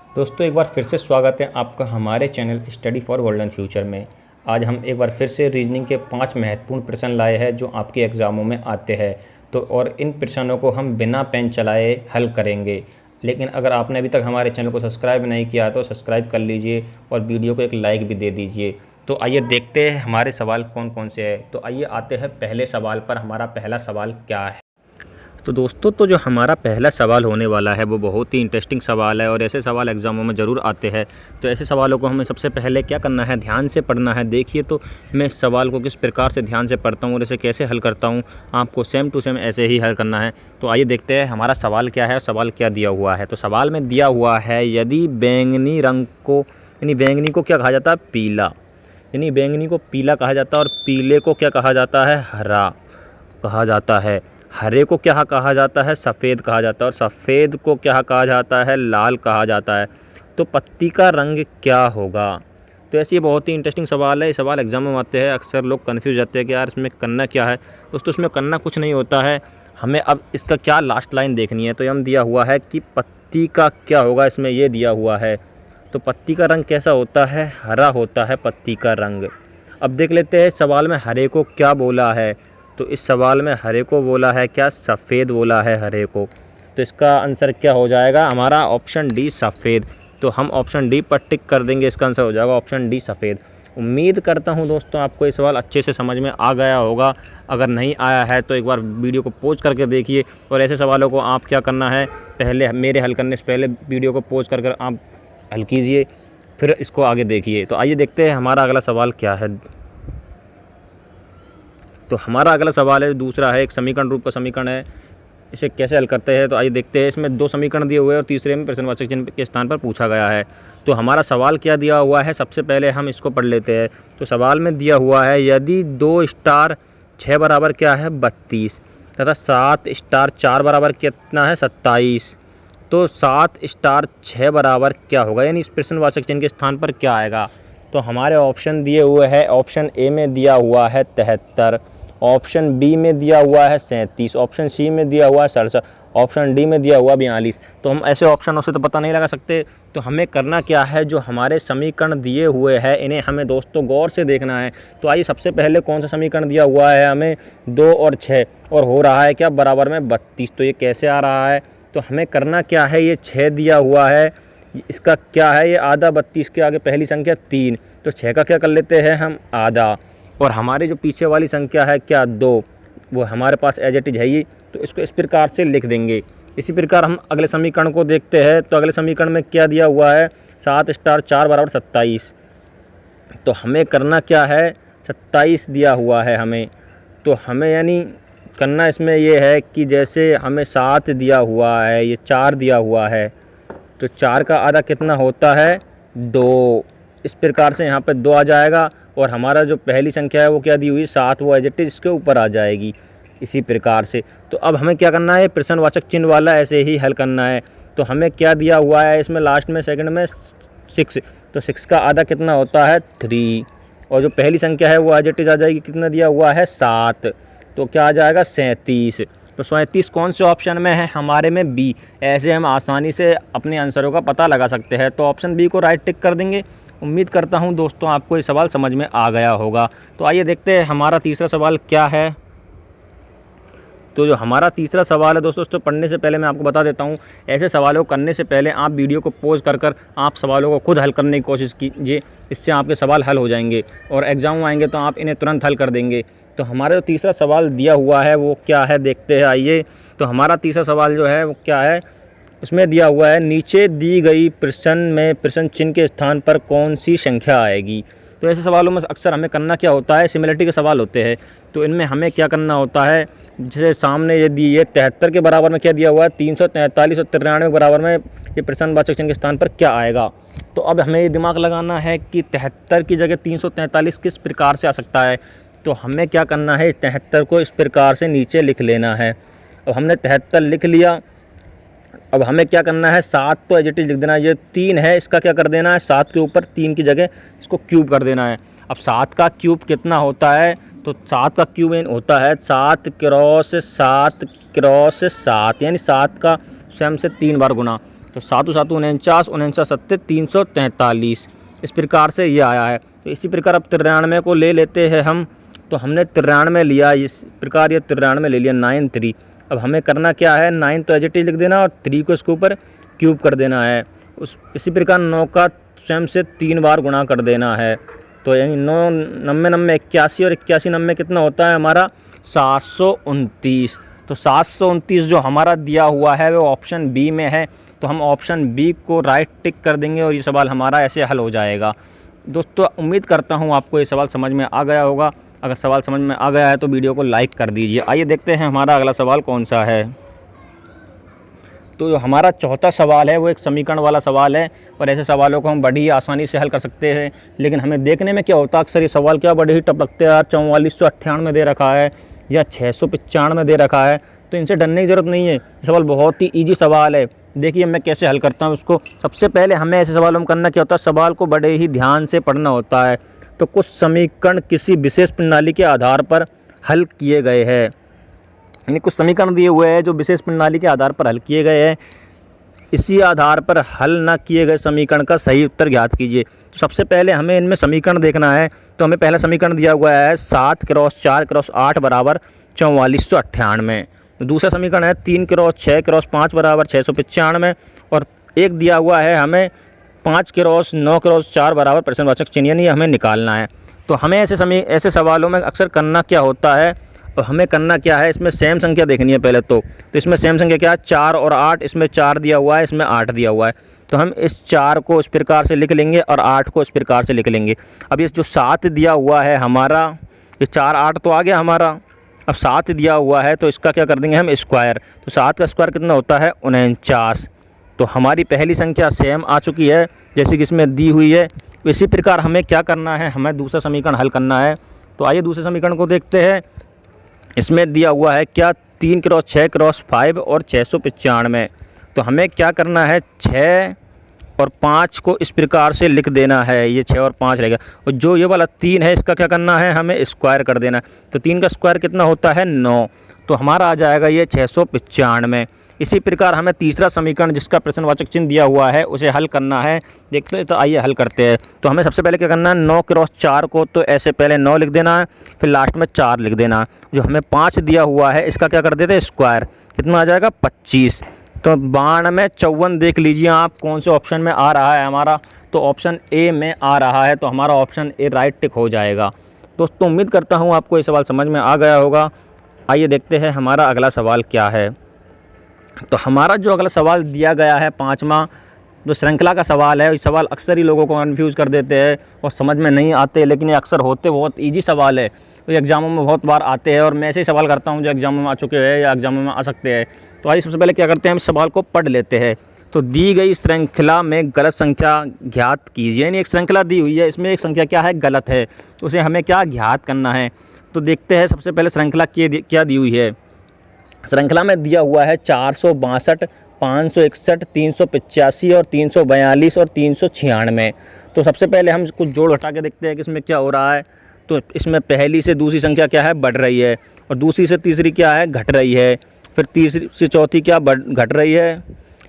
दोस्तों एक बार फिर से स्वागत है आपका हमारे channel study for golden future में। आज हम एक बार फिर से रीजनिंग के 5 महत्वपूर्ण प्रश्न लाए हैं जो आपके एग्ज़ामों में आते हैं। तो और इन प्रश्नों को हम बिना पेन चलाए हल करेंगे। लेकिन अगर आपने अभी तक हमारे चैनल को सब्सक्राइब नहीं किया तो सब्सक्राइब कर लीजिए और वीडियो को एक लाइक भी दे दीजिए। तो आइए देखते हैं हमारे सवाल कौन कौन से हैं। तो आइए आते हैं पहले सवाल पर। हमारा पहला सवाल क्या है? तो दोस्तों जो हमारा पहला सवाल होने वाला है वो बहुत ही इंटरेस्टिंग सवाल है और ऐसे सवाल एग्ज़ामों में ज़रूर आते हैं। तो ऐसे सवालों को हमें सबसे पहले क्या करना है, ध्यान से पढ़ना है। देखिए तो मैं इस सवाल को किस प्रकार से ध्यान से पढ़ता हूँ और इसे कैसे हल करता हूँ, आपको सेम टू सेम ऐसे ही हल करना है। तो आइए देखते हैं हमारा सवाल क्या है और सवाल क्या दिया हुआ है। तो सवाल में दिया हुआ है यदि बैंगनी रंग को बैंगनी को क्या कहा जाता है? पीला। बैंगनी को पीला कहा जाता है और पीले को क्या कहा जाता है? हरा कहा जाता है। हरे को क्या कहा जाता है? सफ़ेद कहा जाता है। और सफ़ेद को क्या कहा जाता है? लाल कहा जाता है। तो पत्ती का रंग क्या होगा? तो ऐसे ये बहुत ही इंटरेस्टिंग सवाल है। ये सवाल एग्जाम में आते हैं, अक्सर लोग कन्फ्यूज जाते हैं कि यार इसमें करना क्या है। दोस्तों इसमें करना कुछ नहीं होता है, हमें अब इसका क्या लास्ट लाइन देखनी है। तो हम दिया हुआ है कि पत्ती का क्या होगा, इसमें ये दिया हुआ है। तो पत्ती का रंग कैसा होता है? हरा होता है पत्ती का रंग। अब देख लेते हैं सवाल में हरे को क्या बोला है। तो इस सवाल में हरे को बोला है क्या? सफ़ेद बोला है हरे को। तो इसका आंसर क्या हो जाएगा हमारा? ऑप्शन डी सफ़ेद। तो हम ऑप्शन डी पर टिक कर देंगे, इसका आंसर हो जाएगा ऑप्शन डी सफ़ेद। उम्मीद करता हूं दोस्तों आपको ये सवाल अच्छे से समझ में आ गया होगा। अगर नहीं आया है तो एक बार वीडियो को पॉज करके देखिए और ऐसे सवालों को आप क्या करना है, पहले मेरे हल करने से पहले वीडियो को पॉज कर आप हल कीजिए, फिर इसको आगे देखिए। तो आइए देखते हैं हमारा अगला सवाल क्या है। तो हमारा अगला सवाल है, दूसरा है, एक समीकरण रूप का समीकरण है, इसे कैसे हल करते हैं। तो आइए देखते हैं। इसमें 2 समीकरण दिए हुए हैं और तीसरे में प्रश्नवाचक चिन्ह के स्थान पर पूछा गया है। तो हमारा सवाल क्या दिया हुआ है, सबसे पहले हम इसको पढ़ लेते हैं। तो सवाल में दिया हुआ है यदि 2 स्टार 6 बराबर क्या है? 32 तथा 7 स्टार 4 बराबर कितना है? 27। तो 7 स्टार 6 बराबर क्या होगा, यानी इस प्रश्नवाचक चिन्ह के स्थान पर क्या आएगा। तो हमारे ऑप्शन दिए हुए हैं, ऑप्शन ए में दिया हुआ है 73, ऑप्शन बी में दिया हुआ है 37, ऑप्शन सी में दिया हुआ है 67, ऑप्शन डी में दिया हुआ 42। तो हम ऐसे ऑप्शनों से तो पता नहीं लगा सकते। तो हमें करना क्या है, जो हमारे समीकरण दिए हुए हैं इन्हें हमें दोस्तों गौर से देखना है। तो आइए सबसे पहले कौन सा समीकरण दिया हुआ है हमें? 2 और 6 और हो रहा है क्या? बराबर में 32। तो ये कैसे आ रहा है? तो हमें करना क्या है, ये 6 दिया हुआ है, इसका क्या है? ये आधा 32 के आगे पहली संख्या 3, तो 6 का क्या कर लेते हैं हम? आधा। और हमारे जो पीछे वाली संख्या है क्या? 2, वो हमारे पास एज इट इज है ही, तो इसको इस प्रकार से लिख देंगे। इसी प्रकार हम अगले समीकरण को देखते हैं। तो अगले समीकरण में क्या दिया हुआ है? 7 स्टार 4 बराबर 27। तो हमें करना क्या है? 27 दिया हुआ है हमें। तो हमें यानी करना इसमें ये है कि जैसे हमें 7 दिया हुआ है, ये 4 दिया हुआ है, तो 4 का आधा कितना होता है? 2। इस प्रकार से यहाँ पे 2 आ जाएगा और हमारा जो पहली संख्या है वो क्या दी हुई? 7, वो एज इट इज इसके ऊपर आ जाएगी इसी प्रकार से। तो अब हमें क्या करना है, प्रश्नवाचक चिन्ह वाला ऐसे ही हल करना है। तो हमें क्या दिया हुआ है इसमें लास्ट में सेकंड में 6, तो 6 का आधा कितना होता है? 3, और जो पहली संख्या है वो एज इट इज आ जाएगी, कितना दिया हुआ है? 7, तो क्या आ जाएगा? 37। तो 37 कौन से ऑप्शन में है? हमारे में बी। ऐसे हम आसानी से अपने आंसरों का पता लगा सकते हैं। तो ऑप्शन बी को राइट टिक कर देंगे। उम्मीद करता हूं दोस्तों आपको ये सवाल समझ में आ गया होगा। तो आइए देखते हैं हमारा तीसरा सवाल क्या है। तो जो हमारा तीसरा सवाल है दोस्तों, उसको पढ़ने से पहले मैं आपको बता देता हूं, ऐसे सवालों को करने से पहले आप वीडियो को पॉज कर आप सवालों को खुद हल करने की कोशिश कीजिए। इससे आपके सवाल हल हो जाएंगे और एग्जाम में आएंगे तो आप इन्हें तुरंत हल कर देंगे। तो हमारा जो तीसरा सवाल दिया हुआ है वो क्या है, देखते हैं आइए। तो हमारा तीसरा सवाल जो है वो क्या है, उसमें दिया हुआ है नीचे दी गई प्रश्न में प्रश्न चिन्ह के स्थान पर कौन सी संख्या आएगी। तो ऐसे सवालों में अक्सर हमें करना क्या होता है, सिमिलरिटी के सवाल होते हैं। तो इनमें हमें क्या करना होता है, जैसे सामने ये दी है 73 के बराबर में क्या दिया हुआ है? 343 और 93 के बराबर में ये प्रश्नवाचक चिन्ह के स्थान पर क्या आएगा। तो अब हमें ये दिमाग लगाना है कि 73 की जगह 343 किस प्रकार से आ सकता है। तो हमें क्या करना है, 73 को इस प्रकार से नीचे लिख लेना है। अब हमने 73 लिख लिया। अब हमें क्या करना है, 7 तो एज इट इज लिख देना है। ये 3 है, इसका क्या कर देना है? 7 के ऊपर 3 की जगह इसको क्यूब कर देना है। अब 7 का क्यूब कितना होता है? तो 7 का क्यूब होता है 7 क्रॉस 7 क्रॉस 7, यानी 7 का स्वयं से 3 बार गुना। तो तो 7 7 49, 49 7 343, इस प्रकार से ये आया है। तो इसी प्रकार अब 93 को ले लेते हैं हम। तो हमने 93 लिया, इस प्रकार ये 93 ले लिया 9 3। अब हमें करना क्या है, 9 तो एज इट इज लिख देना और 3 को इसके ऊपर क्यूब कर देना है। इसी प्रकार 9 का स्वयं से 3 बार गुणा कर देना है। तो यानी 9 90 90 81 और 81 90 कितना होता है हमारा 729। तो 729 जो हमारा दिया हुआ है वो ऑप्शन बी में है। तो हम ऑप्शन बी को राइट टिक कर देंगे और ये सवाल हमारा ऐसे हल हो जाएगा। दोस्तों उम्मीद करता हूँ आपको ये सवाल समझ में आ गया होगा। अगर सवाल समझ में आ गया है तो वीडियो को लाइक कर दीजिए। आइए देखते हैं हमारा अगला सवाल कौन सा है। तो जो हमारा चौथा सवाल है वो एक समीकरण वाला सवाल है और ऐसे सवालों को हम बड़ी ही आसानी से हल कर सकते हैं। लेकिन हमें देखने में क्या होता है, अक्सर ये सवाल क्या बड़े ही टप लगते हैं यार, 4498 दे रखा है या 695 दे रखा है, तो इनसे डरने की ज़रूरत नहीं है। सवाल बहुत ही ईजी सवाल है। देखिए मैं कैसे हल करता हूँ उसको। सबसे पहले हमें ऐसे सवालों में करना क्या होता है, सवाल को बड़े ही ध्यान से पढ़ना होता है। तो कुछ समीकरण किसी विशेष प्रणाली के आधार पर हल किए गए हैं, यानी कुछ समीकरण दिए हुए हैं जो विशेष प्रणाली के आधार पर हल किए गए हैं। इसी आधार पर हल न किए गए समीकरण का सही उत्तर ज्ञात कीजिए। तो सबसे पहले हमें इनमें समीकरण देखना है। तो हमें पहला समीकरण दिया हुआ है 7 × 4 × 8 बराबर 4498। तो दूसरा समीकरण है 3 × 6 × 5 बराबर 695। और एक दिया हुआ है हमें 5 × 9 × 4 बराबर प्रश्नवाचक चिन्ह, यानी हमें निकालना है। तो हमें ऐसे सवालों में अक्सर करना क्या होता है, और हमें करना क्या है, इसमें सेम संख्या देखनी है पहले तो इसमें सेम संख्या क्या है 4 और 8, इसमें 4 दिया हुआ है, इसमें 8 दिया हुआ है। तो हम इस 4 को इस प्रकार से लिख लेंगे और 8 को इस प्रकार से लिख लेंगे। अब ये जो 7 दिया हुआ है हमारा, ये 4 8 तो आ गया हमारा। अब 7 दिया हुआ है तो इसका क्या कर देंगे हम स्क्वायर। तो 7 का स्क्वायर कितना होता है 49। तो हमारी पहली संख्या सेम आ चुकी है जैसे कि इसमें दी हुई है। इसी प्रकार हमें क्या करना है, हमें दूसरा समीकरण हल करना है। तो आइए दूसरे समीकरण को देखते हैं। इसमें दिया हुआ है क्या 3 × 6 × 5 और 695। तो हमें क्या करना है, 6 और 5 को इस प्रकार से लिख देना है, ये 6 और 5 रहेगा। और जो ये वाला 3 है इसका क्या करना है, हमें स्क्वायर कर देना है। तो 3 का स्क्वायर कितना होता है 9। तो हमारा आ जाएगा ये 695। इसी प्रकार हमें तीसरा समीकरण जिसका प्रश्नवाचक चिन्ह दिया हुआ है उसे हल करना है। देखते हैं, तो आइए हल करते हैं। तो हमें सबसे पहले क्या करना है, 9 × 4 को तो ऐसे पहले 9 लिख देना है, फिर लास्ट में 4 लिख देना है। जो हमें 5 दिया हुआ है इसका क्या कर देते हैं स्क्वायर, कितना आ जाएगा 25। तो 92 में 54 देख लीजिए आप कौन से ऑप्शन में आ रहा है हमारा। तो ऑप्शन ए में आ रहा है, तो हमारा ऑप्शन ए राइट टिक हो जाएगा। दोस्तों उम्मीद करता हूँ आपको ये सवाल समझ में आ गया होगा। आइए देखते हैं हमारा अगला सवाल क्या है। तो हमारा जो अगला सवाल दिया गया है 5वां जो श्रृंखला का सवाल है, इस सवाल अक्सर ही लोगों को कन्फ्यूज़ कर देते हैं और समझ में नहीं आते, लेकिन ये अक्सर होते बहुत ईजी सवाल है। तो एग्जामों में बहुत बार आते हैं और मैं ऐसे ही सवाल करता हूँ जो एग्जामों में आ चुके हैं या एग्जामों में आ सकते हैं। तो आइए सबसे पहले क्या करते हैं, हम इस सवाल को पढ़ लेते हैं। तो दी गई श्रृंखला में गलत संख्या ज्ञात कीजिए, यानी एक श्रृंखला दी हुई है, इसमें एक संख्या क्या है गलत है, तो उसे हमें क्या ज्ञात करना है। तो देखते हैं सबसे पहले श्रृंखला क्या दी हुई है। श्रृंखला में दिया हुआ है 462, 561, 385 और 342 और 396। तो सबसे पहले हम कुछ जोड़ घटा के देखते हैं कि इसमें क्या हो रहा है। तो इसमें पहली से दूसरी संख्या क्या है बढ़ रही है, और दूसरी से तीसरी क्या है घट रही है, फिर तीसरी से चौथी क्या घट रही है,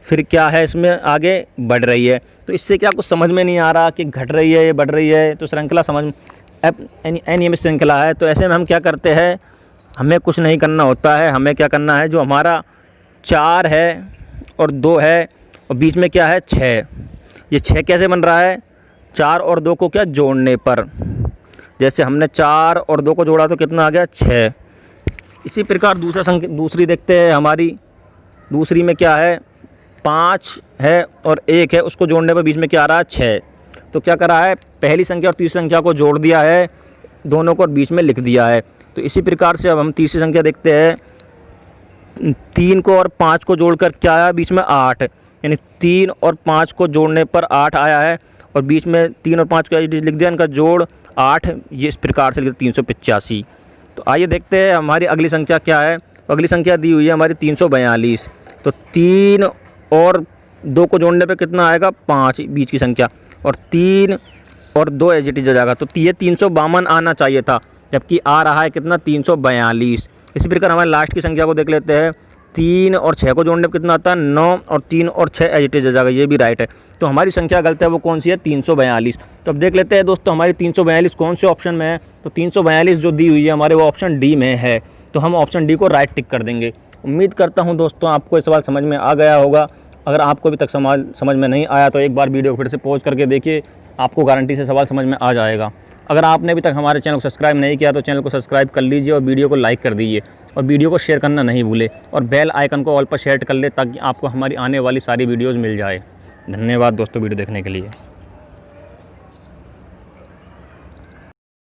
फिर क्या है इसमें आगे बढ़ रही है। तो इससे क्या कुछ समझ में नहीं आ रहा कि घट रही है ये बढ़ रही है। तो श्रृंखला समझ अनियमित श्रृंखला है। तो ऐसे में हम क्या करते हैं, हमें कुछ नहीं करना होता है। हमें क्या करना है, जो हमारा 4 है और 2 है और बीच में क्या है 6, ये 6 कैसे बन रहा है, 4 और 2 को क्या जोड़ने पर। जैसे हमने 4 और 2 को जोड़ा तो कितना आ गया 6। इसी प्रकार दूसरी देखते हैं। हमारी दूसरी में क्या है 5 है और 1 है, उसको जोड़ने पर बीच में क्या आ रहा है 6। तो क्या करा है, पहली संख्या और तीसरी संख्या को जोड़ दिया है दोनों को और बीच में लिख दिया है। तो इसी प्रकार से अब हम तीसरी संख्या देखते हैं। 3 को और 5 को जोड़कर क्या आया बीच में 8, यानी 3 और 5 को जोड़ने पर 8 आया है और बीच में 3 और 5 को लिख दिया, इनका जोड़ 8, ये इस प्रकार से लिखते 385। तो आइए देखते हैं हमारी अगली संख्या क्या है। अगली संख्या दी हुई है हमारी 342। तो 3 और 2 को जोड़ने पे कितना आएगा 5 बीच की संख्या, और 3 और 2 एज इट इज हो जाएगा। तो ये 352 आना चाहिए था, जबकि आ रहा है कितना 342। इसी प्रकार हमारे लास्ट की संख्या को देख लेते हैं। 3 और 6 को जोड़ने पर कितना आता है 9 और 3 और 6 एज इट इज आ जाएगा, ये भी राइट है। तो हमारी संख्या गलत है, वो कौन सी है 342। तो अब देख लेते हैं दोस्तों हमारी 342 कौन से ऑप्शन में है। तो 342 जो दी हुई है हमारे वो ऑप्शन डी में है, तो हम ऑप्शन डी को राइट टिक कर देंगे। उम्मीद करता हूँ दोस्तों आपको ये सवाल समझ में आ गया होगा। अगर आपको अभी तक सवाल समझ में नहीं आया तो एक बार वीडियो को फिर से पॉज करके देखिए, आपको गारंटी से सवाल समझ में आ जाएगा। अगर आपने अभी तक हमारे चैनल को सब्सक्राइब नहीं किया तो चैनल को सब्सक्राइब कर लीजिए और वीडियो को लाइक कर दीजिए और वीडियो को शेयर करना नहीं भूले और बेल आइकन को ऑल पर सेट कर ले ताकि आपको हमारी आने वाली सारी वीडियोज़ मिल जाए। धन्यवाद दोस्तों वीडियो देखने के लिए।